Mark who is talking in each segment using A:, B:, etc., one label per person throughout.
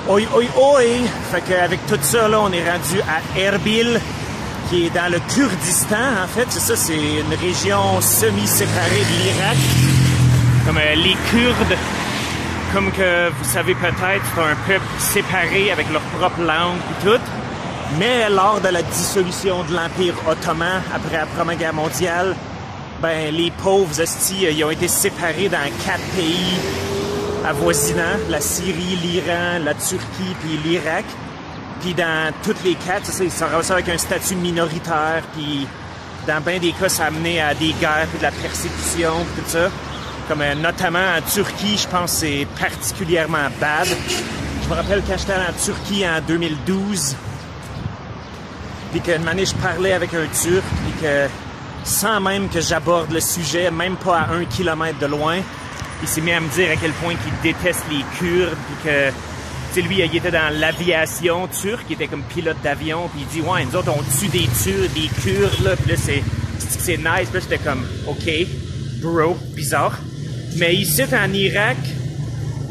A: Oi, oi, oi! Fait qu'avec tout ça, là, on est rendu à Erbil, qui est dans le Kurdistan, en fait. C'est ça, c'est une région semi-séparée de l'Irak. Comme les Kurdes, comme que vous savez peut-être, c'est un peuple séparé avec leur propre langue et tout. Mais lors de la dissolution de l'Empire ottoman, après la Première Guerre mondiale, ben, les pauvres hosties, ils ont été séparés dans 4 pays avoisinants, la Syrie, l'Iran, la Turquie puis l'Irak. Puis dans toutes les 4, ça, ils sont reçus avec un statut minoritaire, puis dans bien des cas, ça a amené à des guerres puis de la persécution puis tout ça. Comme notamment en Turquie, je pense que c'est particulièrement bad. Je me rappelle quand j'étais en Turquie en 2012, puis qu'une année je parlais avec un Turc, puis que sans même que j'aborde le sujet, même pas à 1 kilomètre de loin, il s'est mis à me dire à quel point il déteste les Kurdes, puis que, tu sais, lui, il était dans l'aviation turque, il était comme pilote d'avion, puis il dit, ouais, nous autres, on tue des Kurdes, là, puis là, c'est nice, puis là, j'étais comme, OK, bro, bizarre. Mais ici, en Irak,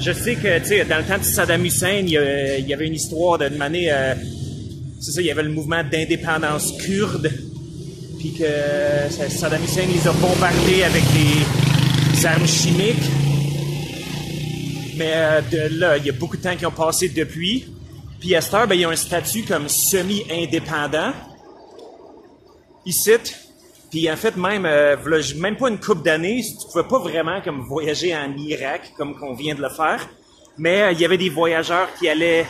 A: je sais que, tu sais, dans le temps de Saddam Hussein, il y avait une histoire d'une année, c'est ça, il y avait le mouvement d'indépendance kurde, puis que Saddam Hussein les a bombardés avec des armes chimiques. Mais de là, il y a beaucoup de temps qui ont passé depuis. Puis à cette heure, ben, il y a un statut comme semi-indépendant ici. Puis en fait, même pas une couple d'années, tu pouvais pas vraiment comme voyager en Irak comme qu'on vient de le faire. Mais il y avait des voyageurs qui allaient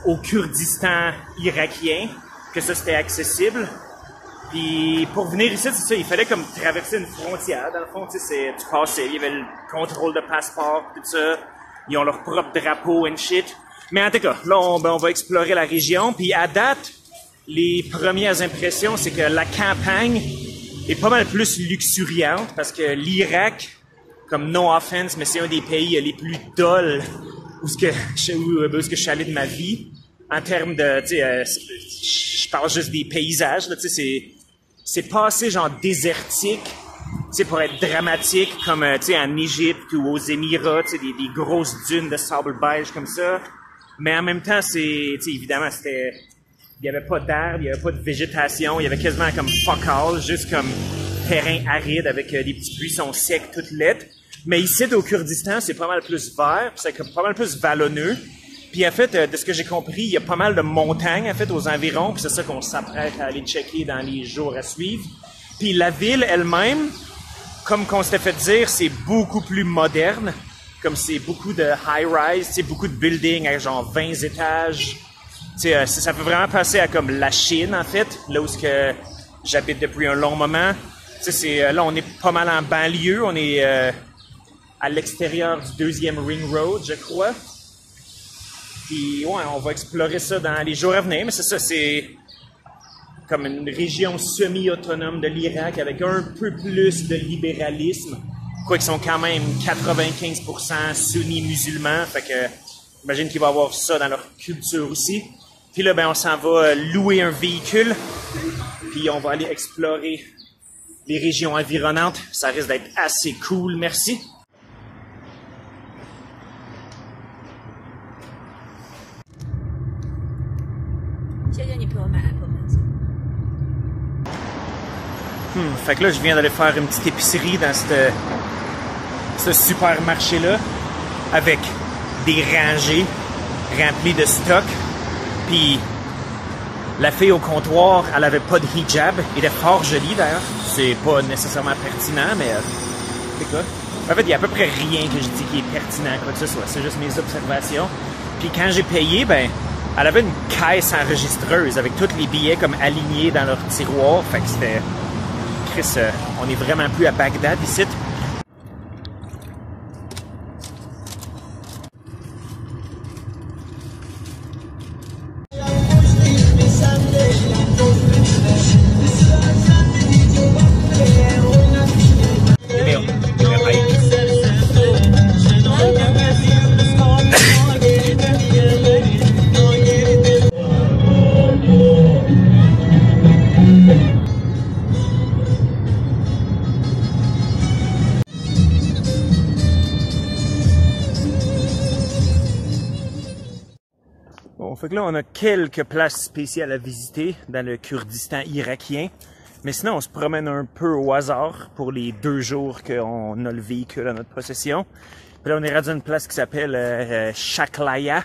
A: au Kurdistan irakien, que ça c'était accessible. Puis pour venir ici, c'est ça, il fallait comme traverser une frontière. Dans le fond, tu sais, tu passais, il y avait le contrôle de passeport, tout ça. Ils ont leur propre drapeau and shit. Mais en tout cas, là, on va explorer la région. Puis à date, les premières impressions, c'est que la campagne est pas mal plus luxuriante parce que l'Irak, comme no offense, mais c'est un des pays les plus dulls où je suis allé de ma vie. En termes de, tu sais, je parle juste des paysages, là, tu sais, c'est pas assez genre désertique, tu sais, pour être dramatique comme, tu sais, en Égypte ou aux Émirats, tu sais, des grosses dunes de sable beige comme ça. Mais en même temps, tu sais, évidemment, il y avait pas d'herbe, il y avait pas de végétation, il y avait quasiment comme fuck all, juste comme terrain aride avec des petits buissons secs toutes laides. Mais ici, au Kurdistan, c'est pas mal plus vert, c'est pas mal plus vallonneux. Puis en fait, de ce que j'ai compris, il y a pas mal de montagnes en fait aux environs, puis c'est ça qu'on s'apprête à aller checker dans les jours à suivre. Puis la ville elle-même, comme qu'on s'était fait dire, c'est beaucoup plus moderne, comme c'est beaucoup de high-rise, c'est beaucoup de buildings avec genre 20 étages. Tu sais, ça peut vraiment passer à comme la Chine en fait, là où que j'habite depuis un long moment. Tu sais, là on est pas mal en banlieue, on est à l'extérieur du 2e Ring Road, je crois. Puis ouais, on va explorer ça dans les jours à venir, mais c'est ça, c'est comme une région semi-autonome de l'Irak avec un peu plus de libéralisme, quoiqu'ils sont quand même 95% sunnis musulmans, fait que j'imagine qu'il va y avoir ça dans leur culture aussi. Puis là, ben on s'en va louer un véhicule, puis on va aller explorer les régions environnantes. Ça risque d'être assez cool, merci. Fait que là, je viens d'aller faire une petite épicerie dans ce supermarché-là avec des rangées remplies de stock. Puis la fille au comptoir, elle avait pas de hijab. Elle était fort jolie d'ailleurs. C'est pas nécessairement pertinent, mais c'est quoi? En fait, il y a à peu près rien que je dis qui est pertinent, quoi que ce soit. C'est juste mes observations. Puis quand j'ai payé, ben, elle avait une caisse enregistreuse avec tous les billets comme alignés dans leur tiroir. Fait que c'était... Chris, on est vraiment plus à Bagdad ici. Fait que là, on a quelques places spéciales à visiter dans le Kurdistan irakien. Mais sinon, on se promène un peu au hasard pour les 2 jours qu'on a le véhicule à notre possession. Puis là, on est rendu à une place qui s'appelle Shaklaya,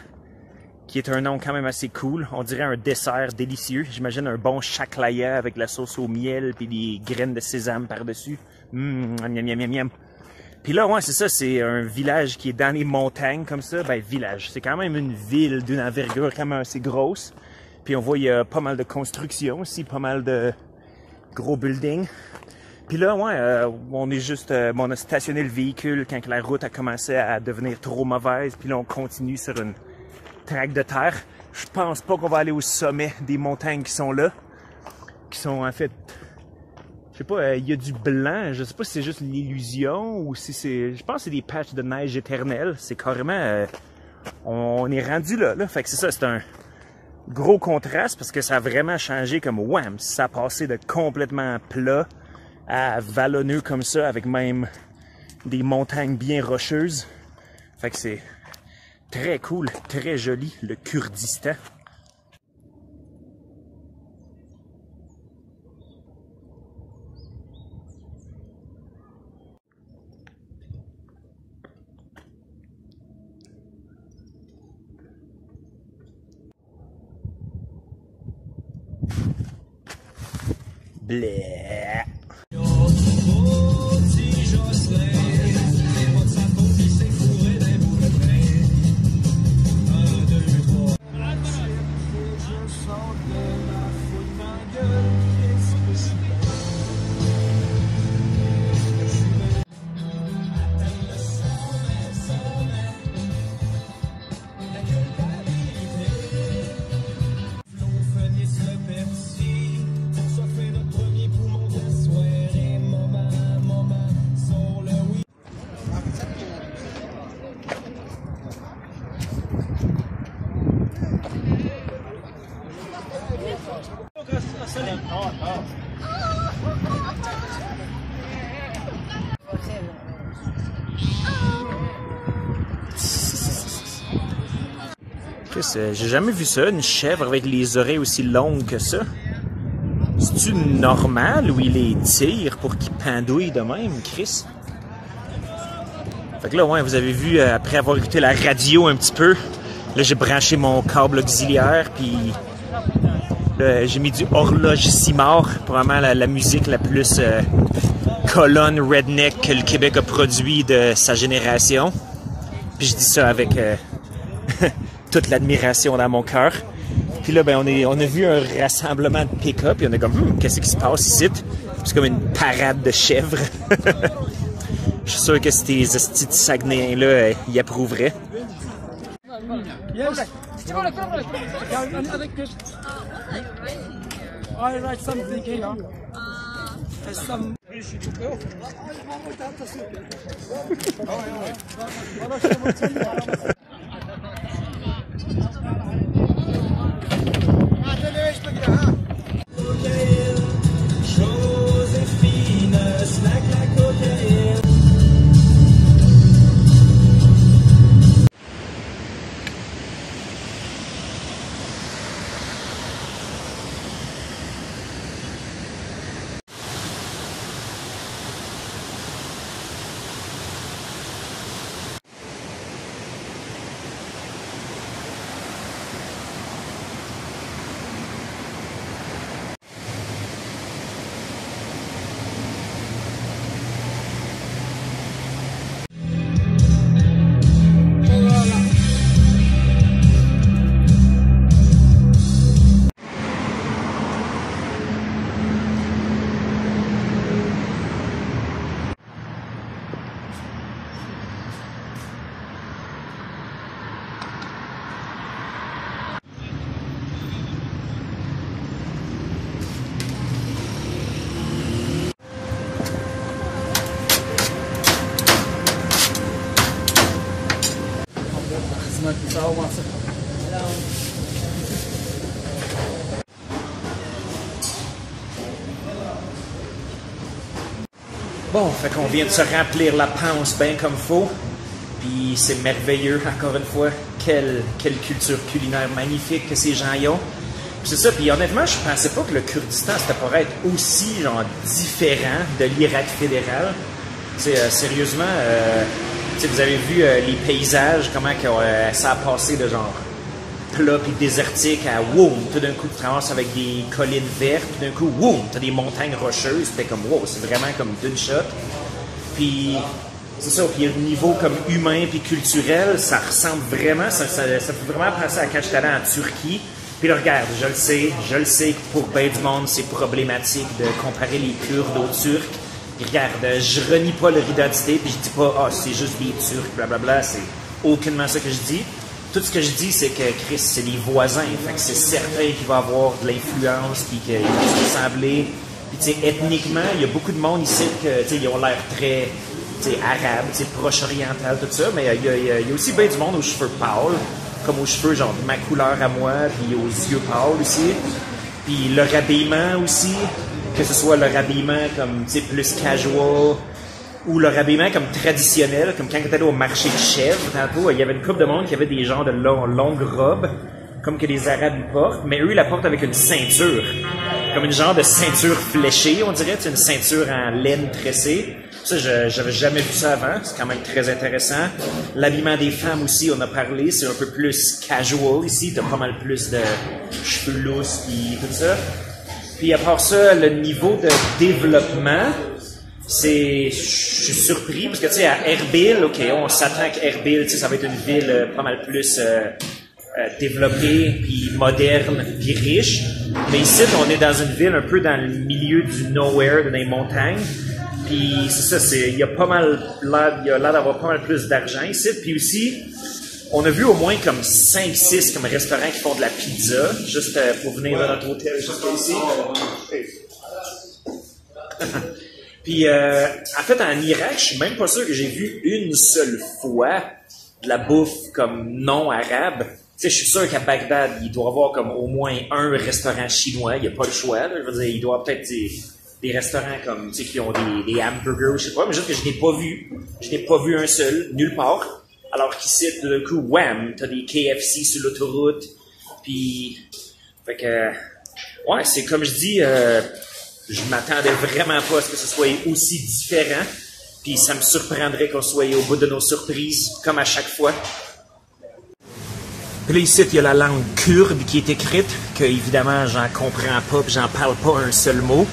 A: qui est un nom quand même assez cool. On dirait un dessert délicieux. J'imagine un bon shaklaya avec la sauce au miel puis des graines de sésame par-dessus. Miam, miam, miam, miam. Puis là, ouais, c'est ça, c'est un village qui est dans les montagnes comme ça. Ben, village, c'est quand même une ville d'une envergure quand même assez grosse. Puis on voit, il y a pas mal de constructions aussi, pas mal de gros buildings. Puis là, ouais, on est juste, on a stationné le véhicule quand la route a commencé à devenir trop mauvaise. Puis là, on continue sur une traque de terre. Je pense pas qu'on va aller au sommet des montagnes qui sont là. Qui sont en fait... Je sais pas, il y a du blanc. Je sais pas si c'est juste l'illusion ou si c'est... Je pense que c'est des patchs de neige éternelle. C'est carrément... on est rendu là. Fait que c'est ça, c'est un gros contraste parce que ça a vraiment changé comme wham. Ça a passé de complètement plat à vallonneux comme ça avec même des montagnes bien rocheuses. Fait que c'est très cool, très joli, le Kurdistan. Bleh. J'ai jamais vu ça, une chèvre avec les oreilles aussi longues que ça. C'est-tu normal ou il les tire pour qu'ils pendouillent de même, Chris? Fait que là, ouais, vous avez vu, après avoir écouté la radio un petit peu, là, j'ai branché mon câble auxiliaire, puis j'ai mis du horloge Simard, probablement la musique la plus colonne redneck que le Québec a produit de sa génération. Puis je dis ça avec toute l'admiration dans mon cœur. Puis là, ben, on a vu un rassemblement de pick-up, et on est comme, qu'est-ce qui se passe ici? C'est comme une parade de chèvres. Je suis sûr que ces estis de Saguenayens-là, y approuveraient.
B: Yes. I write something here. Some...
A: Bon, fait qu'on vient de se remplir la panse bien comme faut. Puis c'est merveilleux, encore une fois. Quelle culture culinaire magnifique que ces gens y ont. Puis c'est ça, puis honnêtement, je pensais pas que le Kurdistan, c'était pour être aussi genre différent de l'Irak fédéral. Sérieusement, vous avez vu les paysages, comment que, ça a passé de genre plat puis désertique à wow, tout d'un coup tu traverses avec des collines vertes, tout d'un coup wow, t'as des montagnes rocheuses, c'était comme wow, c'est vraiment comme d'une shot. Puis c'est ça, puis au niveau comme humain puis culturel, ça ressemble vraiment, ça fait vraiment penser à quand j'étais allé en Turquie. Puis là, regarde, je le sais que pour bien du monde, c'est problématique de comparer les Kurdes aux Turcs. Puis regarde, je renie pas leur identité, puis je dis pas, ah, c'est juste des Turcs, blablabla, c'est aucunement ça que je dis. Tout ce que je dis, c'est que Chris, c'est les voisins, fait que c'est certain qu'il va avoir de l'influence, puis qu'ils vont se ressembler. Puis tu sais, ethniquement, il y a beaucoup de monde ici que, tu sais, ils ont l'air très, tu sais, arabes, tu sais, proche-oriental, tout ça, mais il y a aussi bien du monde aux cheveux pâles, comme aux cheveux, genre, de ma couleur à moi, puis aux yeux pâles aussi. Puis leur habillement aussi, que ce soit leur habillement comme, tu sais, plus casual, ou leur habillement comme traditionnel, comme quand tu allais au marché de chèvres, tantôt, il y avait une couple de monde qui avait des genres de longues robes, comme que les Arabes ils portent, mais eux, ils la portent avec une ceinture. Comme une genre de ceinture fléchée, on dirait, une ceinture en laine tressée. Ça, j'avais jamais vu ça avant, c'est quand même très intéressant. L'habillement des femmes aussi, on a parlé, c'est un peu plus casual ici, t'as pas mal plus de cheveux lousses et tout ça. Puis à part ça, le niveau de développement, je suis surpris, parce que tu sais, à Erbil, ok, on s'attend qu'Erbil, tu sais, ça va être une ville pas mal plus développée, puis moderne, puis riche. Mais ici, on est dans une ville un peu dans le milieu du nowhere, dans les montagnes. Puis c'est ça, il y a l'air d'avoir pas mal plus d'argent ici. Puis aussi, on a vu au moins comme 5-6 comme restaurants qui font de la pizza, juste pour venir dans notre hôtel, juste ici. Puis en fait, en Irak, je suis même pas sûr que j'ai vu une seule fois de la bouffe comme non arabe. Tu sais, je suis sûr qu'à Bagdad, il doit y avoir comme au moins un restaurant chinois. Il n'y a pas le choix. Là. Je veux dire, il doit y avoir peut-être des restaurants comme, tu sais, qui ont des hamburgers, je sais pas, mais juste que je n'ai pas vu. Je n'ai pas vu un seul, nulle part. Alors qu'ici, tout d'un coup, wham, t'as des KFC sur l'autoroute. Puis, fait que, ouais, c'est comme je dis, je m'attendais vraiment pas à ce que ce soit aussi différent. Puis ça me surprendrait qu'on soit au bout de nos surprises, comme à chaque fois. Puis là, ici, il y a la langue kurde qui est écrite, que évidemment, j'en comprends pas, puis j'en parle pas un seul mot.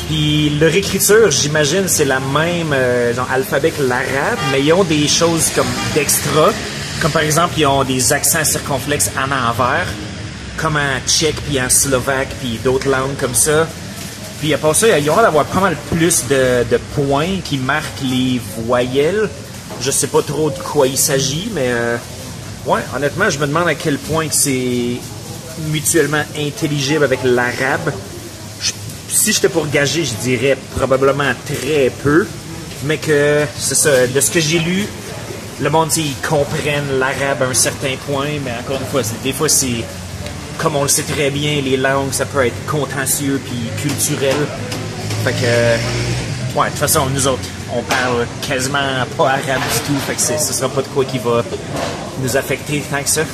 A: Puis leur écriture, j'imagine, c'est la même, genre alphabet que l'arabe, mais ils ont des choses comme d'extra, comme par exemple, ils ont des accents circonflexes en envers, comme en tchèque, puis en slovaque, puis d'autres langues comme ça. Puis à part ça, ils ont l'air d'avoir pas mal plus de points qui marquent les voyelles. Je sais pas trop de quoi il s'agit, mais ouais, honnêtement, je me demande à quel point que c'est mutuellement intelligible avec l'arabe. Si j'étais pour gager, je dirais probablement très peu, mais que c'est ça, de ce que j'ai lu, le monde, ils comprennent l'arabe à un certain point, mais encore une fois, des fois c'est, comme on le sait très bien, les langues, ça peut être contentieux puis culturel. Fait que, ouais, de toute façon, nous autres, on parle quasiment pas arabe du tout, fait que ce sera pas de quoi qui va nous affecter tant que ça.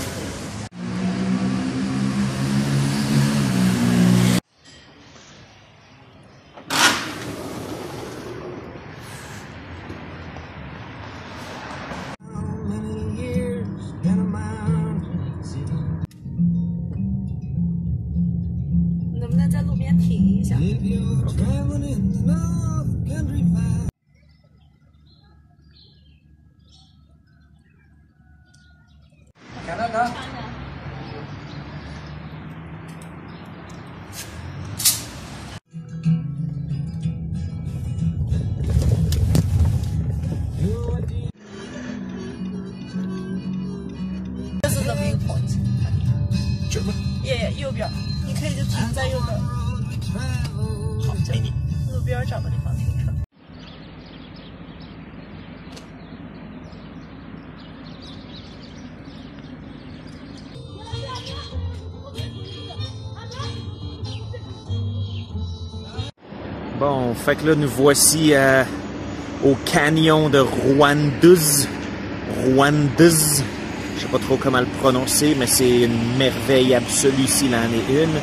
B: 耶，右边，你可以就停在右边。好，这里路边找个地方停车。
A: Bon, fait que là, nous voici au canyon de Rwanduz. Rwandese. Je sais pas trop comment le prononcer, mais c'est une merveille absolue s'il en est une.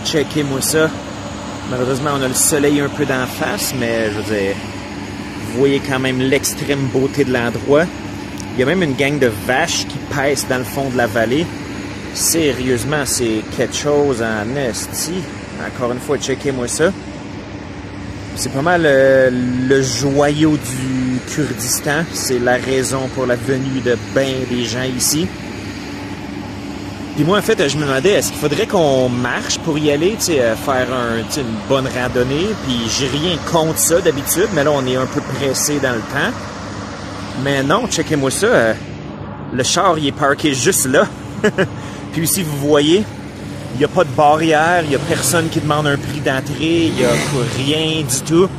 A: Checkez-moi ça. Malheureusement, on a le soleil un peu d'en face, mais je veux dire, vous voyez quand même l'extrême beauté de l'endroit. Il y a même une gang de vaches qui paissent dans le fond de la vallée. Sérieusement, c'est quelque chose en esti. Encore une fois, checkez-moi ça. C'est pas mal le joyau du Kurdistan. C'est la raison pour la venue de ben des gens ici. Puis moi, en fait, je me demandais, est-ce qu'il faudrait qu'on marche pour y aller, faire une bonne randonnée? Puis j'ai rien contre ça d'habitude, mais là, on est un peu pressé dans le temps. Mais non, checkez-moi ça. Le char, il est parké juste là. Puis ici, vous voyez, il n'y a pas de barrière, il n'y a personne qui demande un prix d'entrée, il n'y a rien du tout.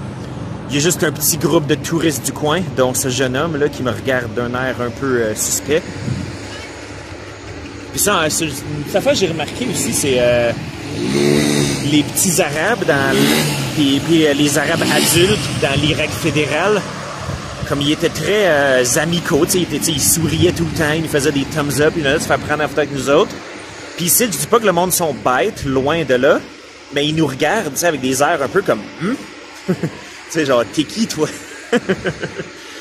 A: Il y a juste un petit groupe de touristes du coin, dont ce jeune homme-là qui me regarde d'un air un peu suspect. Puis ça, cette fois, j'ai remarqué aussi, c'est les petits Arabes, puis les Arabes adultes dans l'Irak fédéral. Comme il était très amicaux, il souriait tout le temps, il nous faisait des thumbs up, il venait se faire prendre en photo avec nous autres. Puis ici, je dis pas que le monde sont bêtes, loin de là, mais ils nous regardent avec des airs un peu comme tu sais, genre, t'es qui toi?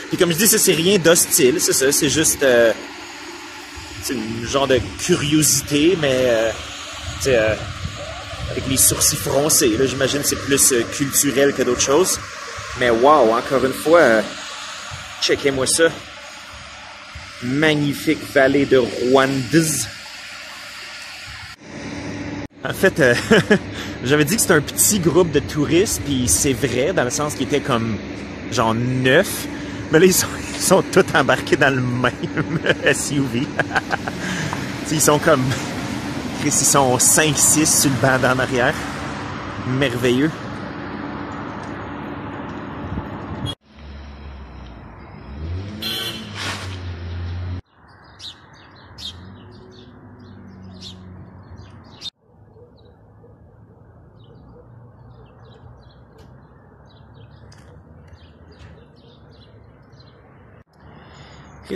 A: Puis comme je dis, c'est rien d'hostile, c'est ça, c'est juste c'est une genre de curiosité, mais avec les sourcils froncés, là, j'imagine que c'est plus culturel que d'autres choses. Mais wow, encore une fois, checkez-moi ça. Magnifique vallée de Rwandese. En fait, j'avais dit que c'était un petit groupe de touristes, puis c'est vrai, dans le sens qu'ils étaient comme, genre 9. Mais là, ils sont tous embarqués dans le même SUV. Ils sont comme, ils sont 5-6 sur le banc d'en arrière. Merveilleux.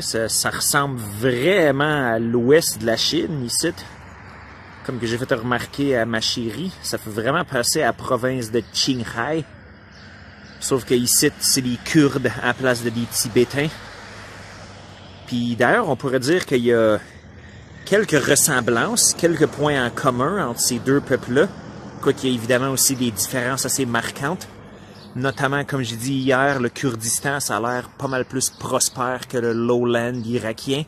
A: Ça ressemble vraiment à l'ouest de la Chine, ici. Comme que j'ai fait remarquer à ma chérie, ça fait vraiment passer à la province de Qinghai. Sauf que ici, c'est les Kurdes à la place de des Tibétains. Puis d'ailleurs, on pourrait dire qu'il y a quelques ressemblances, quelques points en commun entre ces deux peuples-là. Quoiqu'il y a évidemment aussi des différences assez marquantes. Notamment, comme j'ai dit hier, le Kurdistan, ça a l'air pas mal plus prospère que le lowland irakien.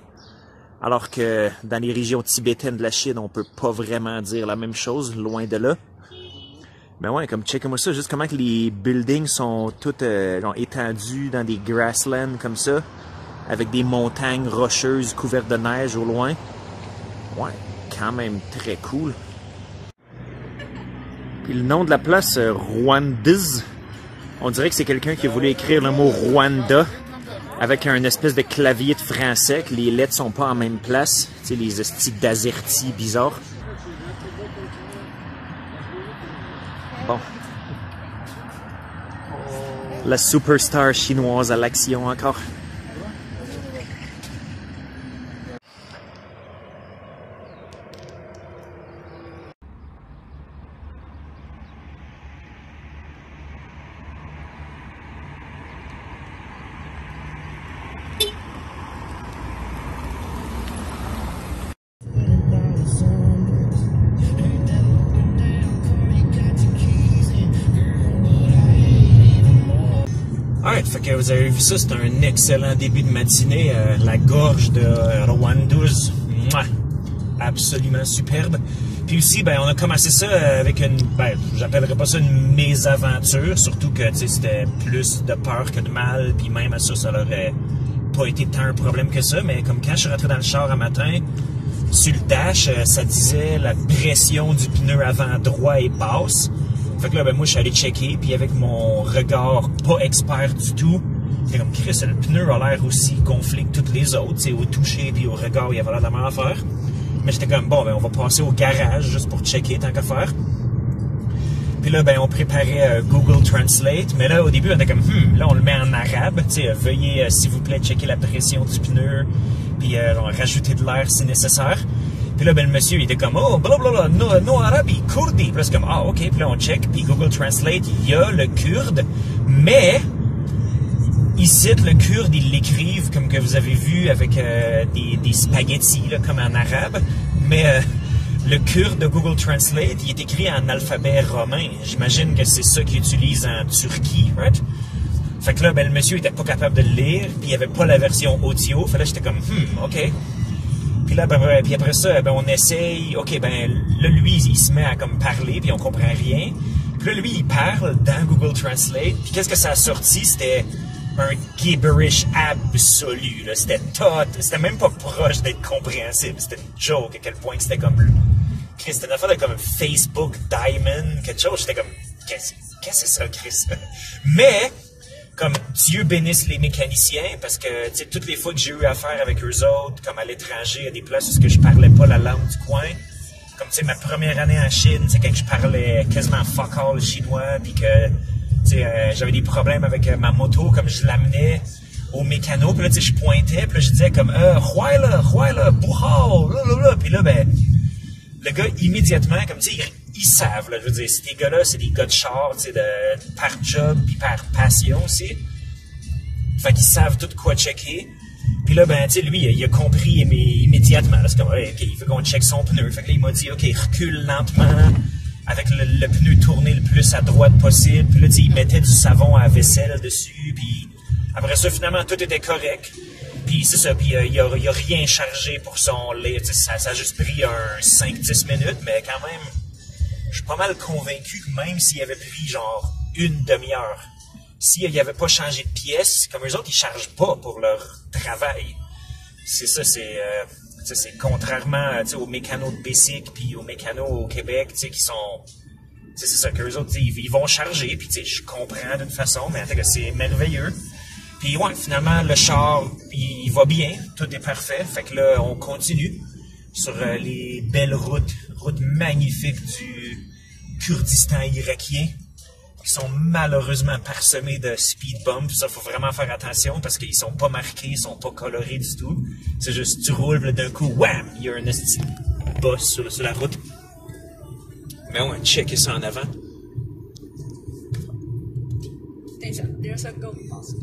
A: Alors que dans les régions tibétaines de la Chine, on peut pas vraiment dire la même chose, loin de là. Mais ouais, comme checkez-moi ça, juste comment que les buildings sont toutes étendus dans des grasslands comme ça, avec des montagnes rocheuses couvertes de neige au loin. Ouais, quand même très cool. Puis le nom de la place, Rwandese. On dirait que c'est quelqu'un qui a voulu écrire le mot Rwanda avec un espèce de clavier de français, que les lettres sont pas en même place. Tu sais, les styles d'azerty bizarres. Bon. La superstar chinoise à l'action encore. Alright, fait que vous avez vu ça, c'est un excellent début de matinée. La gorge de Rwandese, absolument superbe. Puis aussi, ben, on a commencé ça avec une, ben, j'appellerais pas ça une mésaventure, surtout que c'était plus de peur que de mal, puis même à ça, ça n'aurait pas été tant un problème que ça. Mais comme quand je suis rentré dans le char un matin, sur le dash, ça disait la pression du pneu avant droit est basse. Fait que là, ben, moi, je suis allé checker, puis avec mon regard pas expert du tout, c'est comme, Chris, le pneu a l'air aussi gonflé que toutes les autres, c'est au toucher puis au regard, il y avait l'air de la même affaire. Mais j'étais comme, bon, ben, on va passer au garage juste pour checker tant qu'à faire. Puis là, ben, on préparait Google Translate. Mais là, au début, on était comme, là, on le met en arabe. Tu sais, veuillez, s'il vous plaît, checker la pression du pneu. Puis rajouter de l'air si nécessaire. Puis là, ben, le monsieur, il était comme, oh, blablabla, no arabi, kurdi. Puis là, c'est comme, ah, OK. Puis là, on check. Puis Google Translate, il y a le kurde. Mais, ici, le kurde, ils l'écrivent comme que vous avez vu avec des spaghettis, là, comme en arabe. Mais le kurde de Google Translate, il est écrit en alphabet romain. J'imagine que c'est ça qu'ils utilisent en Turquie, right? Fait que là, ben, le monsieur était pas capable de le lire, puis il n'y avait pas la version audio. Fait là, j'étais comme, OK. Puis là, ben, puis après ça, ben, on essaye. OK, ben, là, lui, il se met à comme parler, puis on comprend rien. Puis là, lui, il parle dans Google Translate. Puis qu'est-ce que ça a sorti? C'était un gibberish absolu, là. C'était même pas proche d'être compréhensible. C'était une joke à quel point c'était comme, Chris, c'était une affaire de comme Facebook Diamond, quelque chose. J'étais comme, qu'est-ce que c'est ça, Chris? Mais, comme Dieu bénisse les mécaniciens, parce que, tu sais, toutes les fois que j'ai eu affaire avec eux autres, comme à l'étranger, à des places où je parlais pas la langue du coin, comme, tu sais, ma première année en Chine, c'est quand je parlais quasiment fuck all chinois, puis que, tu sais, j'avais des problèmes avec ma moto, comme je l'amenais au mécano, puis là, tu sais, je pointais, puis là, je disais comme, Huayla, Buhao, blablabla, puis là, ben, le gars, immédiatement, comme, tu sais, ils savent, là, je veux dire, ces gars-là, c'est des gars de char, tu sais, par job, puis par passion aussi. Fait qu'ils savent tout quoi checker. Puis là, ben, tu sais, lui, il a compris immédiatement, là, c'est comme, OK, il veut qu'on check son pneu. Fait que là, il m'a dit, OK, recule lentement, avec le pneu tourné le plus à droite possible. Puis là, tu sais, il mettait du savon à vaisselle dessus, puis après ça, finalement, tout était correct. Puis c'est ça, puis il a rien chargé pour son lait. Ça a juste pris un 5-10 minutes, mais quand même, je suis pas mal convaincu que même s'il avait pris genre une demi-heure, s'il n'y avait pas changé de pièce, comme eux autres, ils chargent pas pour leur travail. C'est ça, c'est contrairement aux mécanos de Bessic puis aux mécanos au Québec, qui sont... C'est ça, qu'eux autres, ils vont charger, puis je comprends d'une façon, mais en fait, c'est merveilleux. Puis ouais, finalement, le char, il va bien, tout est parfait. Fait que là, on continue sur les belles routes magnifiques du Kurdistan irakien, qui sont malheureusement parsemées de speed bumps. Ça, faut vraiment faire attention parce qu'ils sont pas marqués, ils sont pas colorés du tout. C'est juste, tu roules, là, d'un coup, wham, il y a un esti boss sur la route. Mais on va checker ça en avant.
B: 等一下，there's a go pause.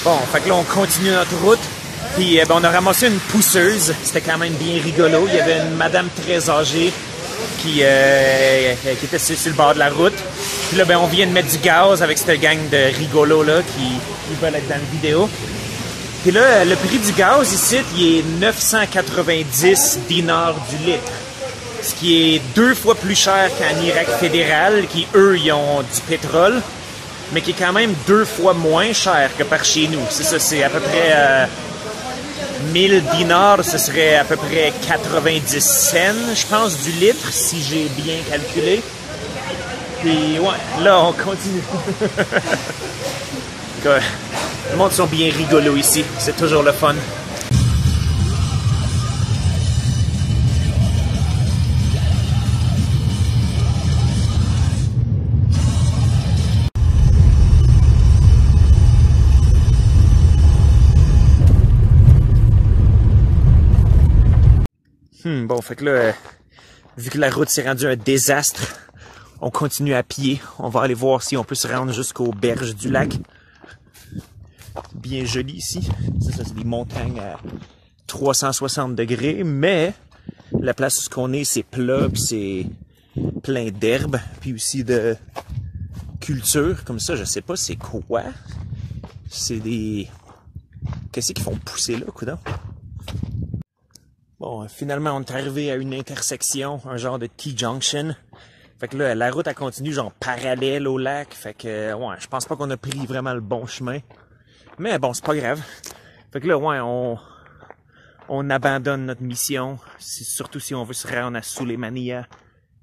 A: Bon, fait que là, on continue notre route. Puis ben, on a ramassé une pousseuse. C'était quand même bien rigolo. Il y avait une madame très âgée qui était sur le bord de la route. Puis là, ben, on vient de mettre du gaz avec cette gang de rigolos-là qui veulent être dans la vidéo. Puis là, le prix du gaz ici, il est 990 dinars du litre. Ce qui est 2 fois plus cher qu'en Irak fédéral, qui, eux, ils ont du pétrole, mais qui est quand même 2 fois moins cher que par chez nous. C'est ça, c'est à peu près 1000 dinars, ce serait à peu près 90 cents, je pense, du litre, si j'ai bien calculé. Puis ouais, là, on continue. Le monde sont bien rigolos ici, c'est toujours le fun. Bon, fait que là, vu que la route s'est rendue un désastre, on continue à pied. On va aller voir si on peut se rendre jusqu'aux berges du lac. Bien joli ici. Ça c'est des montagnes à 360 degrés, mais la place où on est, c'est plat, puis c'est plein d'herbes, puis aussi de culture. Comme ça, je sais pas c'est quoi. C'est des... Qu'est-ce qu'ils font pousser là, coudonc? Bon, finalement, on est arrivé à une intersection, un genre de T-junction. Fait que là, la route, elle continue genre parallèle au lac. Fait que, ouais, je pense pas qu'on a pris vraiment le bon chemin. Mais bon, c'est pas grave. Fait que là, ouais, on abandonne notre mission. Surtout si on veut se rendre à Sulaymaniyah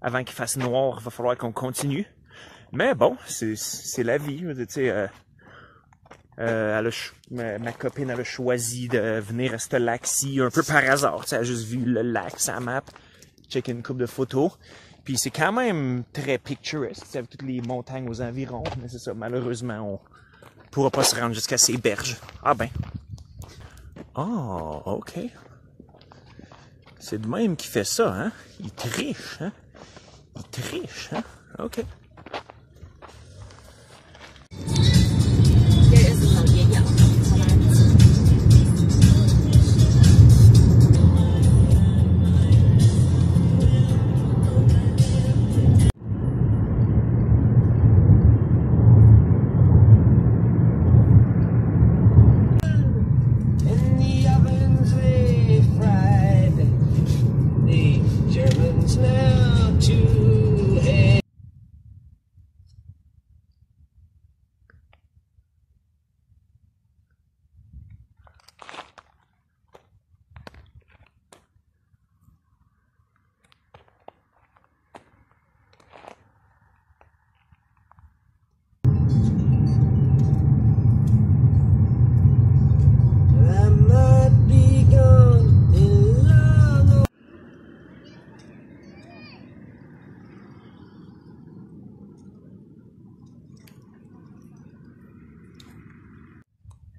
A: avant qu'il fasse noir, il va falloir qu'on continue. Mais bon, c'est la vie. Tu sais, ma copine avait choisi de venir à ce lac-ci un peu par hasard. Elle a juste vu le lac, sa map, checké une couple de photos. Puis c'est quand même très picturesque, avec toutes les montagnes aux environs. Mais c'est ça, malheureusement, on pourra pas se rendre jusqu'à ces berges. Ah ben. Oh, ok. C'est de même qui fait ça, hein? Il triche, hein? Il triche, hein? Ok.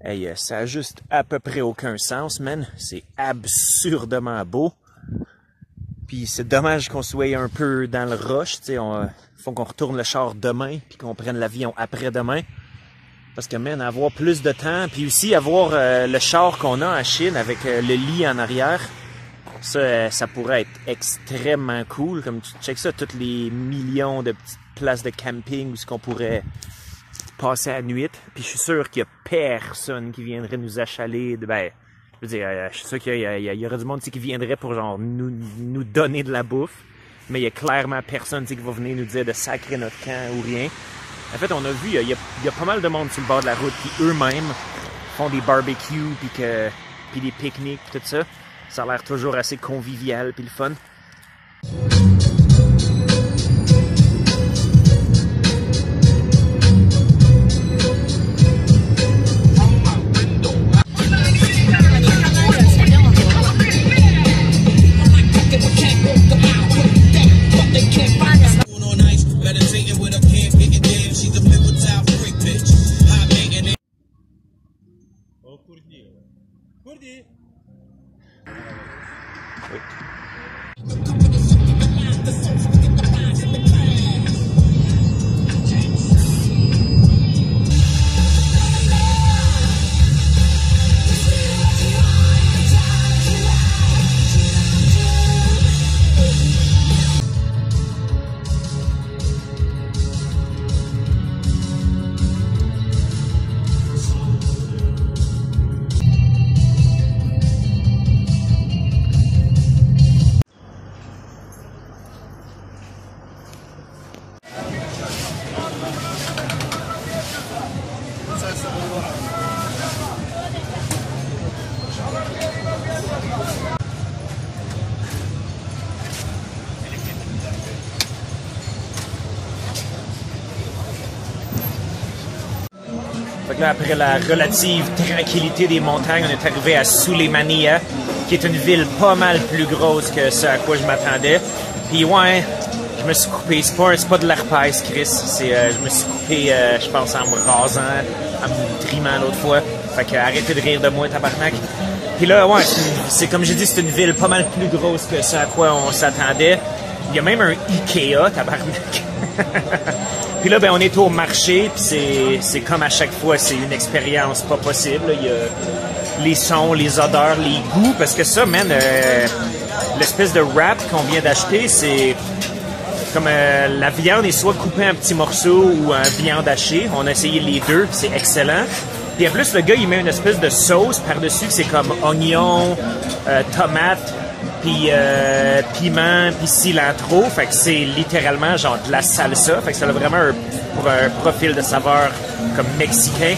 A: Hey, ça a juste à peu près aucun sens, man. C'est absurdement beau. Puis c'est dommage qu'on soit un peu dans le rush, tu sais. Faut qu'on retourne le char demain, puis qu'on prenne l'avion après-demain. Parce que, man, avoir plus de temps, puis aussi avoir le char qu'on a en Chine avec le lit en arrière, ça pourrait être extrêmement cool. Comme tu checkes ça, toutes les millions de petites places de camping où ce qu'on pourrait passer à la nuit, puis je suis sûr qu'il y a personne qui viendrait nous achaler. Ben, je veux dire, je suis sûr qu'il y aurait du monde qui viendrait pour genre nous donner de la bouffe, mais il y a clairement personne qui va venir nous dire de sacrer notre camp ou rien. En fait, on a vu, il y a pas mal de monde sur le bord de la route qui eux-mêmes font des barbecues, puis des pique-niques, tout ça. Ça a l'air toujours assez convivial, puis le fun. Fait que là, après la relative tranquillité des montagnes, on est arrivé à Sulaymaniyah, qui est une ville pas mal plus grosse que ce à quoi je m'attendais. Puis ouais, je me suis coupé. C'est pas de l'herpès, Chris. Je me suis coupé, je pense, en me rasant, en me trimant l'autre fois. Fait que arrêtez de rire de moi, tabarnak. Puis là, ouais, c'est comme j'ai dit, c'est une ville pas mal plus grosse que ce à quoi on s'attendait. Il y a même un Ikea, tabarnak. Puis là, ben, on est au marché, puis c'est comme à chaque fois, c'est une expérience pas possible. Là. Il y a les sons, les odeurs, les goûts, parce que ça, man, l'espèce de wrap qu'on vient d'acheter, c'est comme la viande est soit coupée en petits morceaux ou en viande hachée. On a essayé les deux, c'est excellent. Puis en plus, le gars, il met une espèce de sauce par-dessus, c'est comme oignon, tomate, puis piment, puis cilantro. Fait que c'est littéralement genre de la salsa. Fait que ça a vraiment un profil de saveur comme mexicain.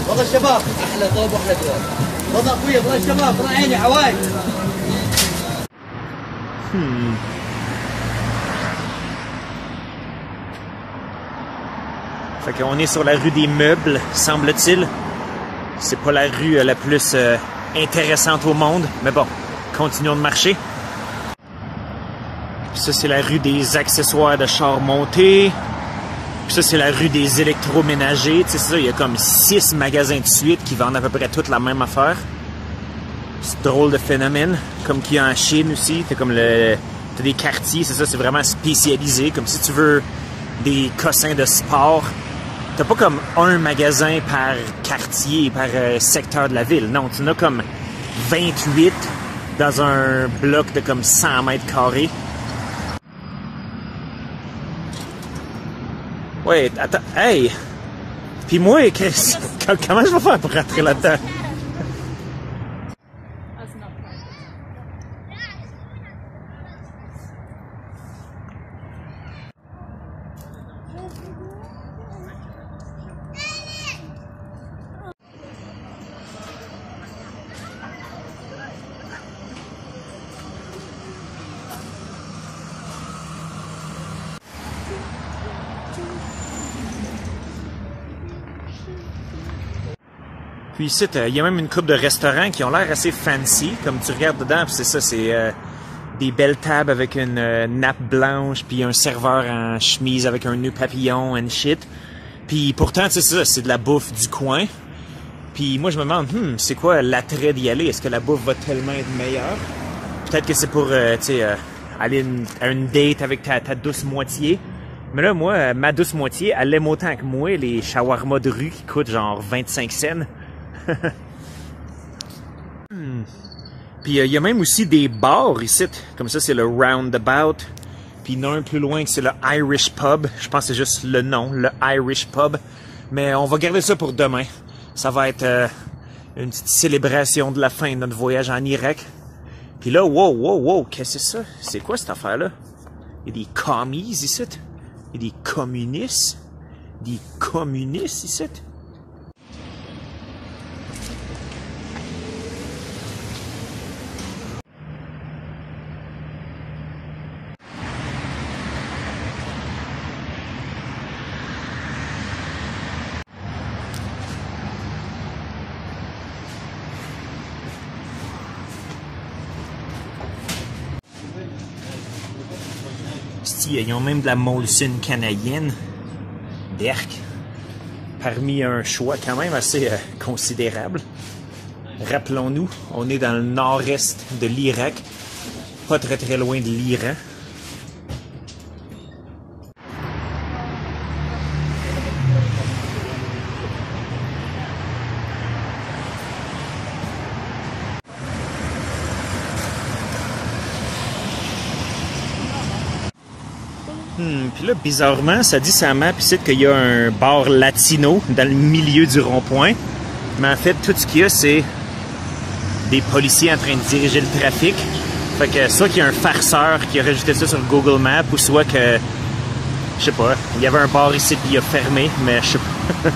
C: والله الشباب احلى طلب واحلى جواب والله اخوي والله الشباب والله عيني عوايد.
A: Fait qu'on est sur la rue des meubles, semble-t-il. C'est pas la rue la plus intéressante au monde, mais bon, continuons de marcher. Puis ça, c'est la rue des accessoires de chars montés. Puis ça, c'est la rue des électroménagers. Tu sais, c'est ça, il y a comme 6 magasins de suite qui vendent à peu près toute la même affaire. C'est drôle de phénomène. Comme qu'il y a en Chine aussi. T'as comme t'as des quartiers, c'est ça, c'est vraiment spécialisé. Comme si tu veux des cossins de sport. T'as pas comme un magasin par quartier, par secteur de la ville. Non, tu en as comme 28 dans un bloc de comme 100 mètres carrés. Ouais, attends, hey! Puis moi, comment je vais faire pour rentrer là-dedans? Puis ici, il y a même une couple de restaurants qui ont l'air assez fancy. Comme tu regardes dedans, puis c'est ça, c'est des belles tables avec une nappe blanche, puis un serveur en chemise avec un nœud papillon and shit. Puis pourtant, c'est ça, c'est de la bouffe du coin. Puis moi, je me demande, c'est quoi l'attrait d'y aller? Est-ce que la bouffe va tellement être meilleure? Peut-être que c'est pour, tu sais, aller à une date avec ta douce moitié. Mais là, moi, ma douce moitié, elle aime autant que moi les shawarma de rue qui coûtent genre 25 cents. Puis il y a même aussi des bars ici. Comme ça, c'est le Roundabout. Puis il y en a un plus loin que c'est le Irish Pub. Je pense que c'est juste le nom, le Irish Pub. Mais on va garder ça pour demain. Ça va être une petite célébration de la fin de notre voyage en Irak. Puis là, wow, qu'est-ce que c'est ça? C'est quoi cette affaire-là? Il y a des commies ici. Il y a des communistes. Des communistes ici. Ils ont même de la Molson canadienne. Derk. Parmi un choix quand même assez considérable. Rappelons-nous, on est dans le nord-est de l'Irak. Pas très très loin de l'Iran. Puis là, bizarrement, ça dit sur la map ici qu'il y a un bar latino dans le milieu du rond-point. Mais en fait, tout ce qu'il y a, c'est des policiers en train de diriger le trafic. Fait que soit qu'il y a un farceur qui a rajouté ça sur Google Maps, ou soit que, je sais pas, il y avait un bar ici puis il a fermé, mais je sais pas.